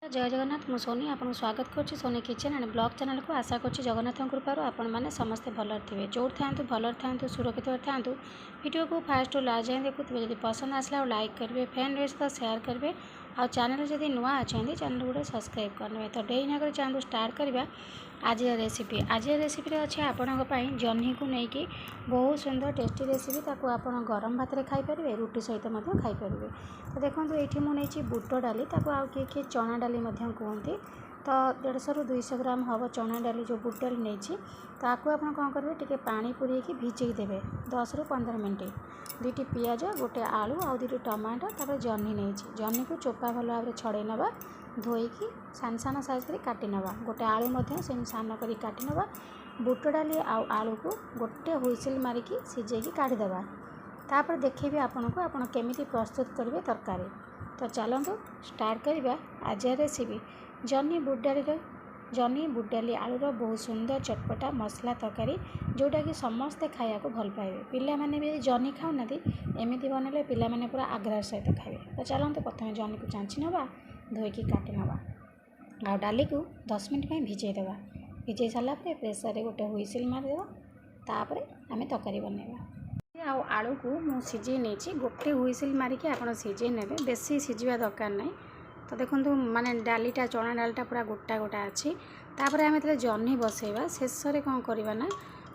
जय जगन्नाथ मु सोनी आपको स्वागत करुच्ची Soni kitchen and blog channel को आशा करुच्ची जगन्नाथ कृपार आपण मैंने समस्ते भल थे जो था भल था सुरक्षित था वीडियो को फास्ट टू लास्ट जाए देखुए जब पसंद आसला लाइक करेंगे फ्रेंड रे सहित सेयार करेंगे आ चैनल जब नुआ अच्छा चैनल गोटे सब्सक्राइब करेंगे तो डेरी नगर चैनल स्टार्ट करवा आज रेसिपी अच्छे आपण जह्नी को लेकिन बहुत सुंदर टेस्टी रेसिपी ताको आपण गरम भात में खाईपर रुटी सहित खाईपर तो देखो ये मुझे बुट डाली आउ किए चना डाली कहते तो 150 ରୁ 200 ग्राम हम चना डाली जो बुट डाली नहीं ताकू आप कौन करेंगे टी पानी पूरेक भिजई देवे 10 ରୁ 15 मिनट दुईटी पियाज गोटे आलू आउ दुईटी टमाटो तापर जह्नी नहीं जह्नी को चोपा भल भाव छड़े नवा धोईकी सान सान साइज कर काटी नवा गोटे आलू से सान कर काटी नवा बुट डाली आलू को गोटे हुइसिल मारिकी सिझेकी काढ़ीदेवा तापर देखेबी आपन को आपन केमिति प्रस्तुत करेंगे तरकारी तो चलतु स्टार्ट करवा आज रेसिपी जह्नी बुट डाली आलूर बहुत सुंदर चटपटा मसला तरकारी जोटा कि समस्ते खाया को भल पाइबे पिला माने भी जह्नी खाऊना एमती बनले पिला माने पूरा आग्रह सहित खाइबे तो चलतु प्रथम जह्नी को चांची नवा धोईकी काटी नवा आ डाली को 10 मिनट भिजई देवा भिजई सारा प्रेसर गोटे हुइसिल मारिदेवा तापर आम तरकारी बनैबा आलू को मु सिझे नहीं गोटे हुइसिल मारिकी आप सिझे ने बेसी सिझा दरकार नहीं तो देखो माने डालीटा चना डालीटा पूरा गोटा गोटा अच्छी तापर आम जह्नी बसैबा शेष में कौन करवा ना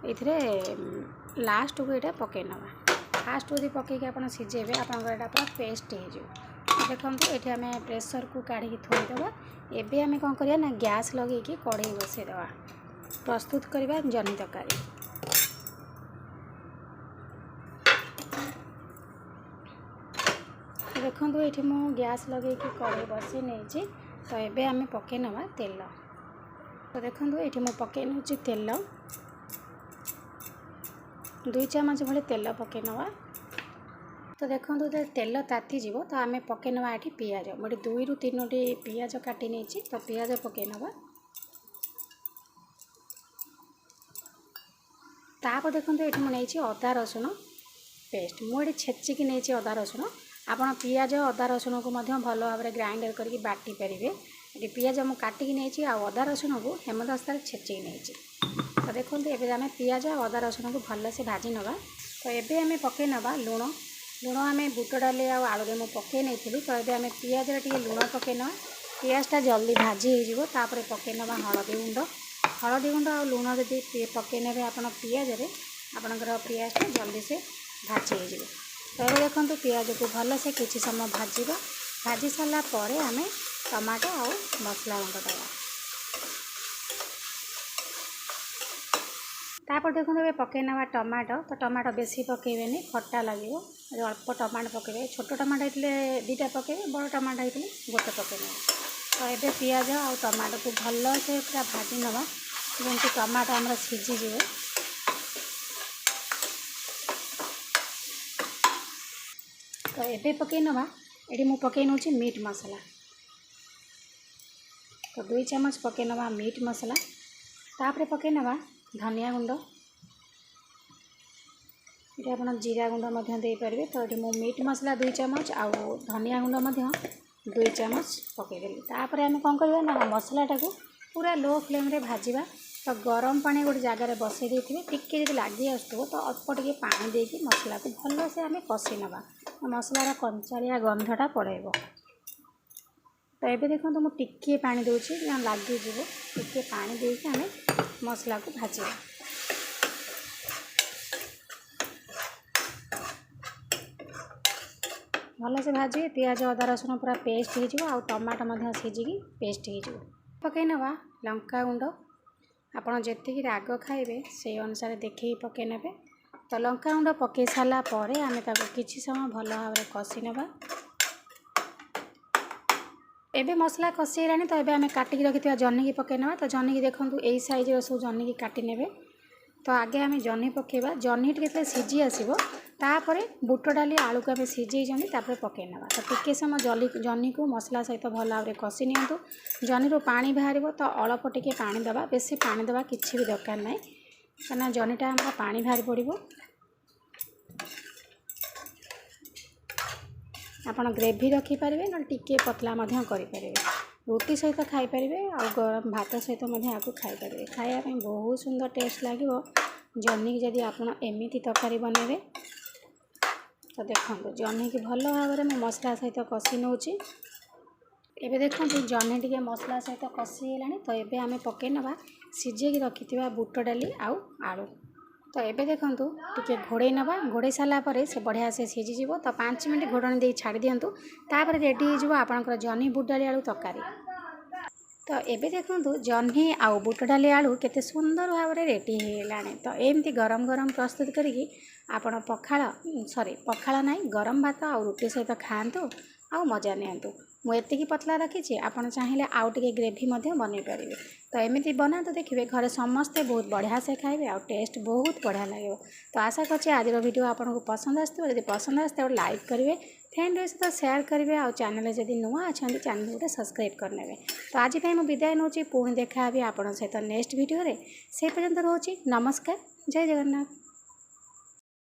ये लास्ट को यहाँ पकई नवा फास्ट यदि पकईकि आप सिझेबे आपंकर यहाँ पूरा पेस्ट हो देखो ये आम प्रेसर को काढ़ी थोड़ीदेवा एबे आम कौन करवा ना गैस लगे कढ़ई बसईदेवा प्रस्तुत करवा जह्नी तरकारी देखो ये मु गैस लगे कि कढ़ई बसई नहीं तो ये आम पकई नवा तेल तो देखो ये मु पकई नौ तेल 2 चामच भले तेल पकई नवा तो देखो तेल ताती जीवो तो आम पकई नवा ये पियाज मुझे 2 ରୁ 3 पियाज काटी नहीं तो पियाज पकई नवा तापर देखो ये मुझे अदा रसुण पेस्ट मुझे छेचिकी नहीं अदा रसुण आपड़ पियाज अदा रसुण को भल भाव में ग्राइंडर करके बाटी पारे ये पियाज मुझे काटिकी नहीं अदा रसुण को हेमदस्तार छेचिकी नहीं तो देखो ये आम पियाज अदा रसुण को भल से भाजी नवा तो ये आम पकई नवा लुण लुण आम बुट डाली आलू में पकई नहीं तो ये आम पियाज टे लुण पकई नवा पियाजटा जल्दी भाजी हो पकई नवा हलदी गुंड आ लुण जब पकई ने आप पियाज आपणकर पियाजटा जल्दी से भाजी हो तो ये देखो पियाज को भल से किसी समय भाजी सारा पर आम टमाटो आ मसला गुंड दवा तापर देखो ये पकई नवा टमाटो तो टमाटो बेसी पकईबे खट्टा लगे अल्प टमाटो पकईबे छोट टमाटो होते 2टा पकईबे बड़ टमाटो होते गोटे पकईबे तो ये पियाज आ टमाटो को भल से पूरा भाजी नवा जमी टमाटो आम सीझीजे तो ये पकई नवा ये मु पकई नौ मीट मसला तो 2 चामच पकई नवा मीट मसला तापर पकई नवा धनिया गुंड ये आप जीरा गुंड दे पारे तो ये मु मीट मसला 2 चामच आउ धनिया गुंड 2 चामच पकईदेली तापर आम कौन करवा ना मसलाटा को पूरा लो फ्लेम रे भाजवा तो गरम पानी गोटे जगार बसई देते टिके जब लगी आसो तो अल्प टे पानी देकी मसला को भल से आम कषि नवा मसलार कंचारिया गंधटा पड़ेब तो ये देखो तो मुझे टिके पानी दूसरी लगे टिके पानी देके आम मसला को भाजा भल से भाजी पियाज अदा रसुण पूरा पेस्ट हो टमाटो सीझिकी पेस्ट हो पकई नवा लंका गुंड आपड़ जी राग खाइबे से अनुसार देखिए पकई ने तो लंका गुंड पकई सारा पर आम किसी समय भल भाव में कषि नवा एबे मसला कषि लानी तो ये आम काटिकी रखी जह्नी की पकई नवा तो जह्नी की देखो यही साइज सब जह्नी की काटी नेबे तो आगे आम जह्नी पकेबा जह्नी टे सीझी आसो तापर बुट डाली आलू को आम सीझे तापर पकई नवा तो टिके समय जह्नी को मसला सहित भल भाव में कषि नियंतु जह्नी पानी बाहर तो अल्प टिके पानी दबा बेसी पानी दबा किसी भी दरकार ना कहना जह्नीटा आम पानी बाहर पड़ो आपड़ ग्रेवी रखिपारे ना टिके पतला करें। रुटी सहित खाई पारे आ गरम भात सहित आपको खाई पारे। खायापी बहुत सुंदर टेस्ट लगे जह्नी की जदि आप एमती तरकारी बनइबे। तो देखो जह्नी की भल भाव में मसला सहित कषि नौची। एबे देखो जह्नी टी मसला सहित कषिगला। तो ये आम पकई ना सीझे रखि बुट डाली आउ आलू। तो ये देखूँ टे घोड़े नवा घोड़े सारापर से बढ़िया से सीझीज। तो 5 मिनट घोड़नी दे छाड़ दिंतु तापर रेडी हो आपंकर जह्नी बुट डाली आलू तरकारी। तो ये देखूँ जह्नी आउ बुट डाली आलू केते सुंदर भाव में रेडी होगलानी। तो एमती गरम गरम प्रस्तुत करी आपण पखाल ना गरम भात आ रुटी सहित खातु आ मजा नियंतु। मुझे पतला रखी आपड़ चाहिए आउ टे ग्रेवी बनई पारे। तो एमती बना तो देखिए घरे समस्ते बहुत बढ़िया से खाइबे आ टेस्ट बहुत बढ़िया लगे। तो आशा करछे आज वीडियो आपको पसंद आसो। यदि पसंद आसते लाइक करेंगे फ्रेंड सहित शेयर करेंगे आ चैनल जदि नुआ अच्छा चैनल गोटे सब्सक्राइब करने। तो आज मुझे विदाय नौ पुणी देखा आप सहित नेक्स्ट वीडियो से पर्यंत रोचे। नमस्कार, जय जगन्नाथ।